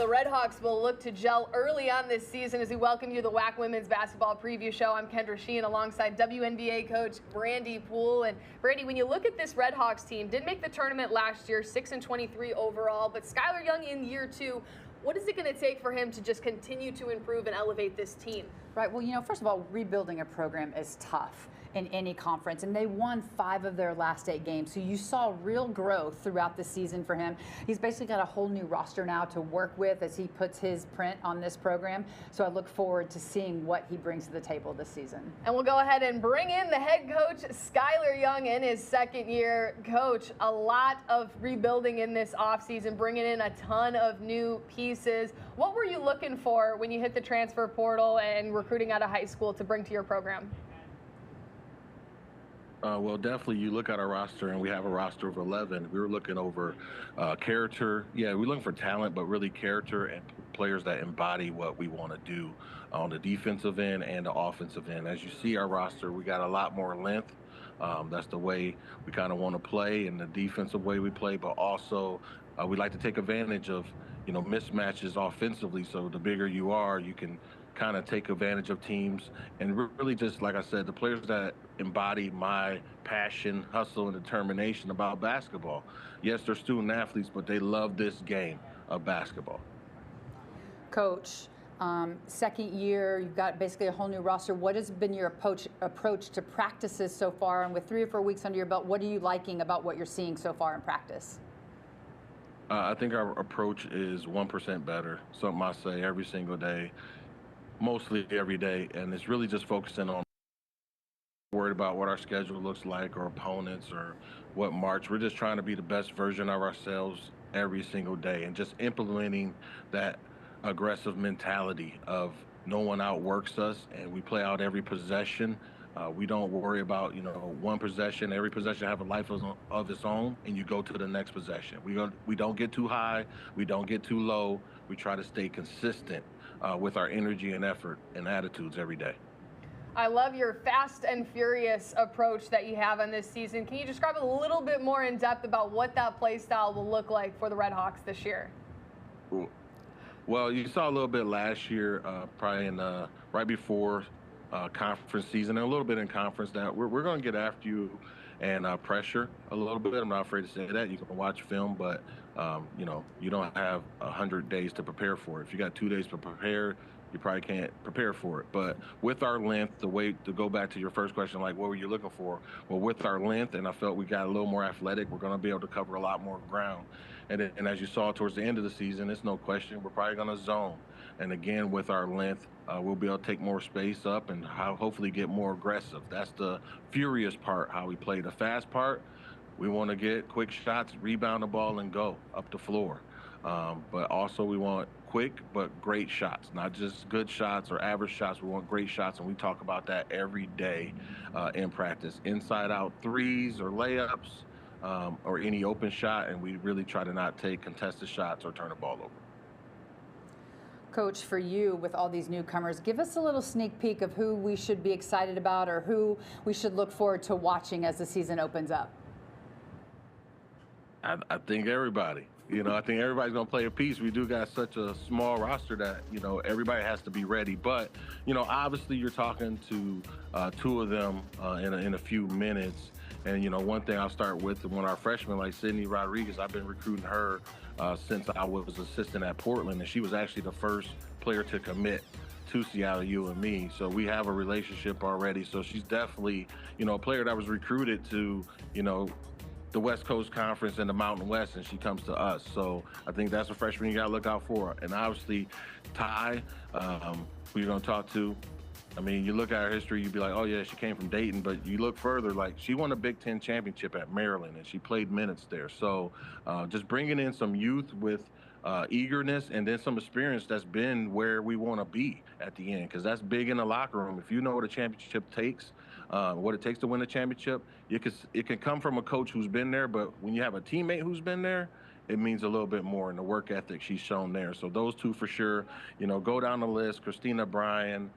The Redhawks will look to gel early on this season as we welcome you to the WAC Women's Basketball Preview Show. I'm Kendra Sheehan alongside WNBA coach Brandy Poole. And Brandy, when you look at this Redhawks team, did make the tournament last year, 6-23 overall, but Skylar Young in year 2. What is it going to take for him to just continue to improve and elevate this team? Right. Well, first of all, rebuilding a program is tough in any conference, and they won 5 of their last 8 games. So you saw real growth throughout the season for him. He's basically got a whole new roster now to work with as he puts his print on this program. So I look forward to seeing what he brings to the table this season. And we'll go ahead and bring in the head coach, Skylar Young, in his 2nd year. Coach, a lot of rebuilding in this offseason, bringing in a ton of new pieces. What were you looking for when you hit the transfer portal and recruiting out of high school to bring to your program? Well, definitely you look at our roster, and we have a roster of 11. We were looking over character. Yeah, we're looking for talent, but really character and players that embody what we want to do on the defensive end and the offensive end. As you see our roster, we got a lot more length. That's the way we kind of want to play and the defensive way we play, but also we like to take advantage of, mismatches offensively. So the bigger you are, you can kind of take advantage of teams, and really just, like I said, the players that embody my passion, hustle, and determination about basketball. Yes, they're student athletes, but they love this game of basketball. Coach, 2nd year, you've got basically a whole new roster. What has been your approach to practices so far? And with 3 or 4 weeks under your belt, what are you liking about what you're seeing so far in practice? I think our approach is 1% better, something I say every single day, mostly every day, and it's really just focusing on worried about what our schedule looks like or opponents or what march. We're just trying to be the best version of ourselves every single day and just implementing that aggressive mentality of no one outworks us, and we play out every possession. We don't worry about, one possession. Every possession have a life of its own, and you go to the next possession. We don't get too high. We don't get too low. We try to stay consistent with our energy and effort and attitudes every day. I love your fast and furious approach that you have on this season. Can you describe a little bit more in depth about what that play style will look like for the Redhawks this year? Well, you saw a little bit last year, probably in right before conference season, and a little bit in conference. That we're going to get after you and pressure a little bit. I'm not afraid to say that. You can watch film, but you don't have 100 days to prepare for it. If you got 2 days to prepare, you probably can't prepare for it. But with our length, the way to go back to your first question, like what were you looking for? Well, with our length, and I felt we got a little more athletic, we're going to be able to cover a lot more ground. And as you saw towards the end of the season, it's no question we're probably going to zone. And again, with our length, we'll be able to take more space up and hopefully get more aggressive. That's the furious part, how we play. The fast part, we want to get quick shots, rebound the ball, and go up the floor. But also we want quick but great shots, not just good shots or average shots. We want great shots, and we talk about that every day in practice. Inside-out threes or layups or any open shot, and we really try to not take contested shots or turn the ball over. Coach, for you, with all these newcomers, give us a little sneak peek of who we should be excited about or who we should look forward to watching as the season opens up. I think everybody. I think everybody's going to play a piece. We do got such a small roster that, everybody has to be ready. But, obviously you're talking to 2 of them in a few minutes. And, one thing I'll start with, one of our freshmen, like Sydney Rodriguez, I've been recruiting her since I was assistant at Portland. And she was actually the first player to commit to Seattle UME. So we have a relationship already. So she's definitely, a player that was recruited to, the West Coast Conference and the Mountain West, and she comes to us. So I think that's a freshman you got to look out for. And obviously, Ty, who you're going to talk to, I mean, you look at her history, you'd be like, oh, yeah, she came from Dayton. But you look further, like she won a Big Ten championship at Maryland, and she played minutes there. So just bringing in some youth with eagerness and then some experience that's been where we want to be at the end, because that's big in the locker room. If you know what a championship takes, what it takes to win a championship, it can come from a coach who's been there, but when you have a teammate who's been there, it means a little bit more in the work ethic she's shown there. So those 2 for sure. Go down the list, Christina Bryan,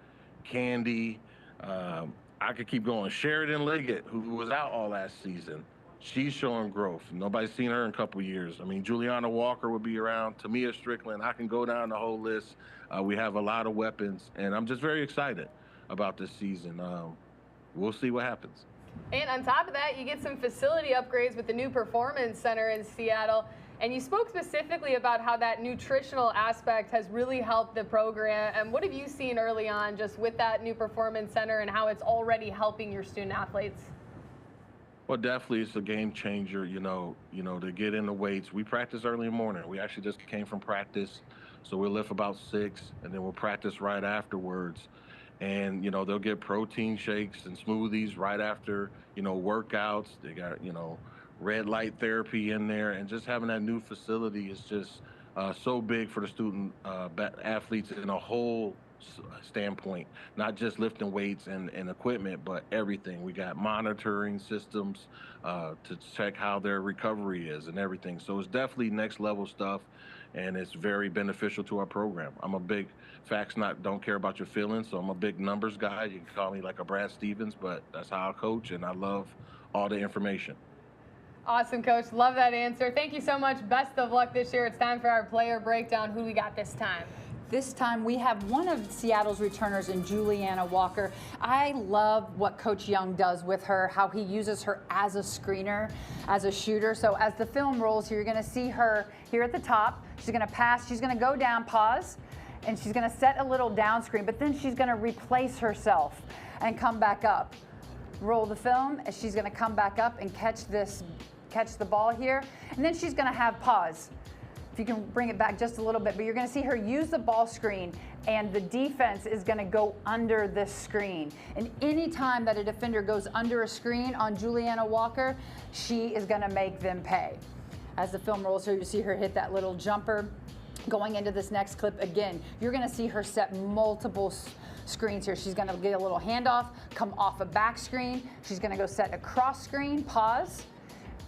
Candy, I could keep going. Sheridan Liggett, who was out all last season. she's showing growth. Nobody's seen her in a couple years. I mean, Juliana Walker will be around, Tamia Strickland. I can go down the whole list. We have a lot of weapons, and I'm just very excited about this season. We'll see what happens. And on top of that, you get some facility upgrades with the new Performance Center in Seattle. And you spoke specifically about how that nutritional aspect has really helped the program. And what have you seen early on just with that new Performance Center and how it's already helping your student athletes? Well, definitely it's a game changer, to get in the weights. We practice early in the morning. We actually just came from practice. So we'll lift about 6, and then we'll practice right afterwards. And, they'll get protein shakes and smoothies right after, workouts. They got, red light therapy in there. And just having that new facility is just so big for the student athletes in a whole standpoint, not just lifting weights and equipment, but everything. We got monitoring systems to check how their recovery is and everything. So it's definitely next level stuff, and it's very beneficial to our program. I'm a big facts, don't care about your feelings, so I'm a big numbers guy. You can call me like a Brad Stevens, but that's how I coach, and I love all the information. Awesome, Coach. Love that answer. Thank you so much. Best of luck this year. It's time for our player breakdown. Who do we got this time? This time we have one of Seattle's returners in Juliana Walker. I love what Coach Young does with her, how he uses her as a screener, as a shooter. So as the film rolls here, you're going to see her here at the top. She's going to pass. She's going to go down, pause, and she's going to set a little down screen, but then she's going to replace herself and come back up. Roll the film, and she's going to come back up and catch the ball here, and then she's going to have pause. If you can bring it back just a little bit, but you're going to see her use the ball screen, and the defense is going to go under this screen. And any time that a defender goes under a screen on Juliana Walker, she is going to make them pay. As the film rolls here, you see her hit that little jumper. Going into this next clip again, you're going to see her set multiple screens here. She's going to get a little handoff, come off a back screen. She's going to go set a cross screen, pause.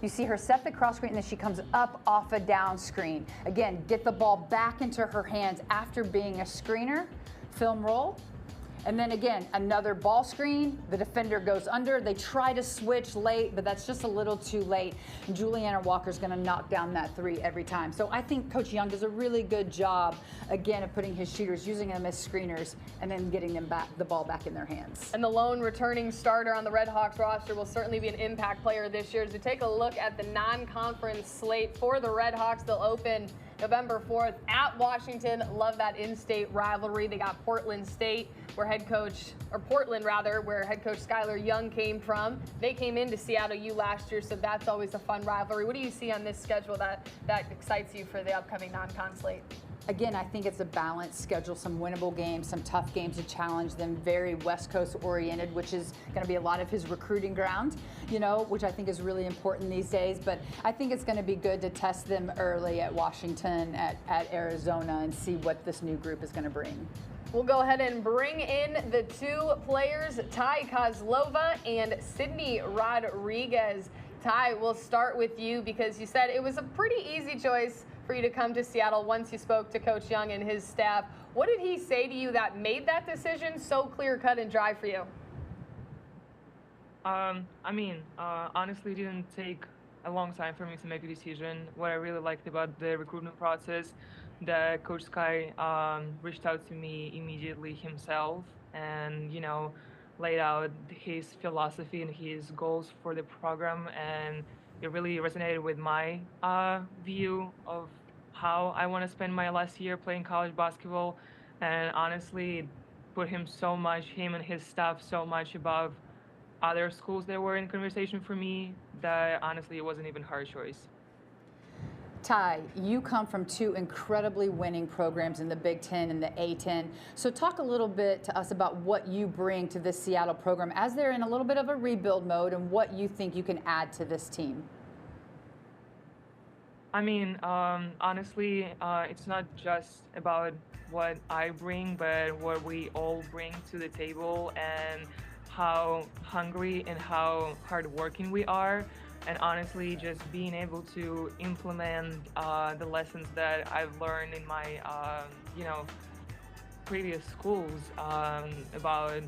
You see her set the cross screen, and then she comes up off a down screen. Again, get the ball back into her hands after being a screener. Film roll. And then again, another ball screen. The defender goes under. They try to switch late, but that's just a little too late. And Juliana Walker's going to knock down that 3 every time. So I think Coach Young does a really good job, again, of putting his shooters, using them as screeners, and then getting them the ball back in their hands. And the lone returning starter on the Redhawks roster will certainly be an impact player this year. As we take a look at the non-conference slate for the Redhawks, they'll open November 4th at Washington. Love that in-state rivalry. They got Portland State, where Portland rather, where head coach Skylar Young came from. They came into Seattle U last year, so that's always a fun rivalry. What do you see on this schedule that excites you for the upcoming non-con slate? Again, I think it's a balanced schedule, some winnable games, some tough games to challenge them, very West Coast oriented, which is going to be a lot of his recruiting ground, which I think is really important these days. But I think it's going to be good to test them early at Washington, at Arizona, and see what this new group is going to bring. We'll go ahead and bring in the 2 players, Ty Kozlova and Sydney Rodriguez. Ty, we'll start with you because you said it was a pretty easy choice for you to come to Seattle once you spoke to Coach Young and his staff. What did he say to you that made that decision so clear-cut and dry for you? Honestly, it didn't take a long time for me to make a decision. What I really liked about the recruitment process, that Coach Sky reached out to me immediately himself and, laid out his philosophy and his goals for the program, and it really resonated with my view of how I want to spend my last year playing college basketball. And honestly, it put him and his staff so much above other schools that were in conversation for me that honestly it wasn't even a hard choice. Ty, you come from 2 incredibly winning programs in the Big Ten and the A-10. So talk a little bit to us about what you bring to this Seattle program as they're in a little bit of a rebuild mode and what you think you can add to this team. Honestly, it's not just about what I bring, but what we all bring to the table and how hungry and how hardworking we are. And honestly, just being able to implement the lessons that I've learned in my, previous schools about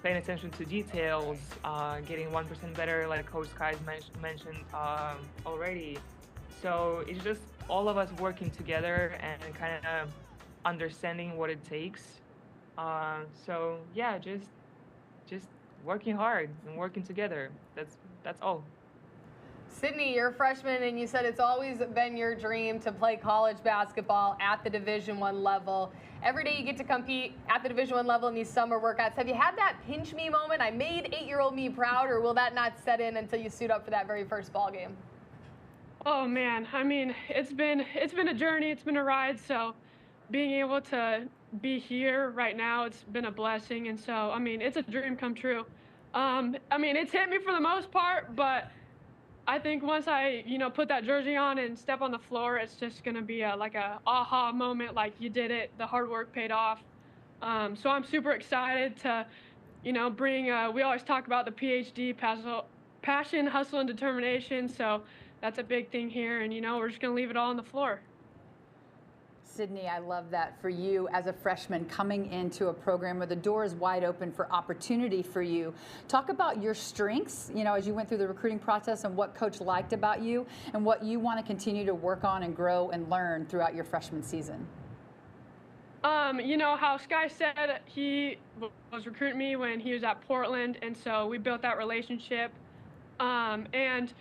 paying attention to details, getting 1% better, like Coach Sky's mentioned already. So it's just all of us working together and kind of understanding what it takes. So yeah, just working hard and working together. That's all. Sydney, you're a freshman, and you said it's always been your dream to play college basketball at the Division I level. Every day you get to compete at the Division I level in these summer workouts. Have you had that pinch me moment? I made 8-year-old me proud, or will that not set in until you suit up for that very first ball game? Oh man, I mean, it's been a journey, it's been a ride. So being able to be here right now, it's been a blessing, and so I mean, it's a dream come true. I mean, it's hit me for the most part, but I think once I, put that jersey on and step on the floor, it's just going to be like a aha moment, like you did it, the hard work paid off. So I'm super excited to, bring, we always talk about the PhD, passion, hustle, and determination. So that's a big thing here. And, we're just going to leave it all on the floor. Sydney, I love that for you as a freshman coming into a program where the door is wide open for opportunity for you. Talk about your strengths, as you went through the recruiting process, and what Coach liked about you and what you want to continue to work on and grow and learn throughout your freshman season. How Sky said he was recruiting me when he was at Portland, and so we built that relationship. And,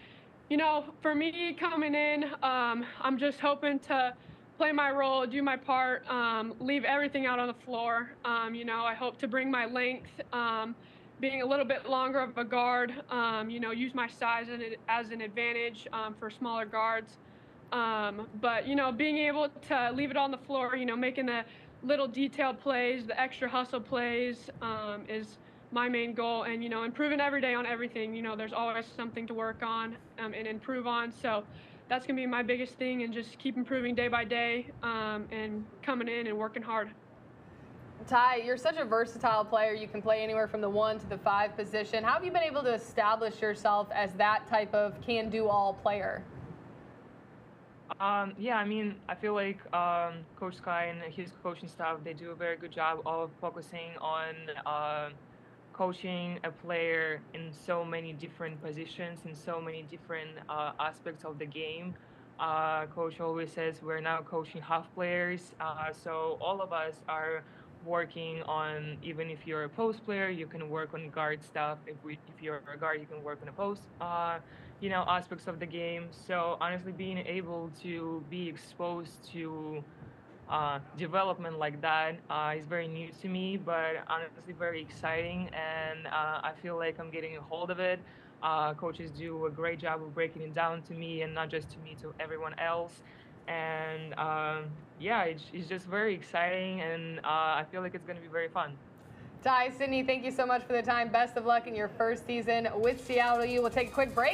for me coming in, I'm just hoping to play my role, do my part, leave everything out on the floor. I hope to bring my length, being a little bit longer of a guard, use my size as an advantage for smaller guards. But, being able to leave it on the floor, making the little detailed plays, the extra hustle plays is my main goal. And, improving every day on everything. There's always something to work on and improve on. So that's going to be my biggest thing, and just keep improving day by day and coming in and working hard. Ty, you're such a versatile player. You can play anywhere from the 1 to the 5 position. How have you been able to establish yourself as that type of can-do-all player? Yeah, I mean, I feel like Coach Sky and his coaching staff, they do a very good job of focusing on coaching a player in so many different positions, in so many different aspects of the game. Coach always says we're now coaching half players, so all of us are working on, even if you're a post player, you can work on guard stuff. If you're a guard, you can work on a post, aspects of the game. So honestly, being able to be exposed to development like that is very new to me, but honestly very exciting, and I feel like I'm getting a hold of it. Coaches do a great job of breaking it down to me, and not just to me, to everyone else. And yeah, it's just very exciting, and I feel like it's going to be very fun. Ty, Sydney, thank you so much for the time. Best of luck in your first season with Seattle. You will take a quick break.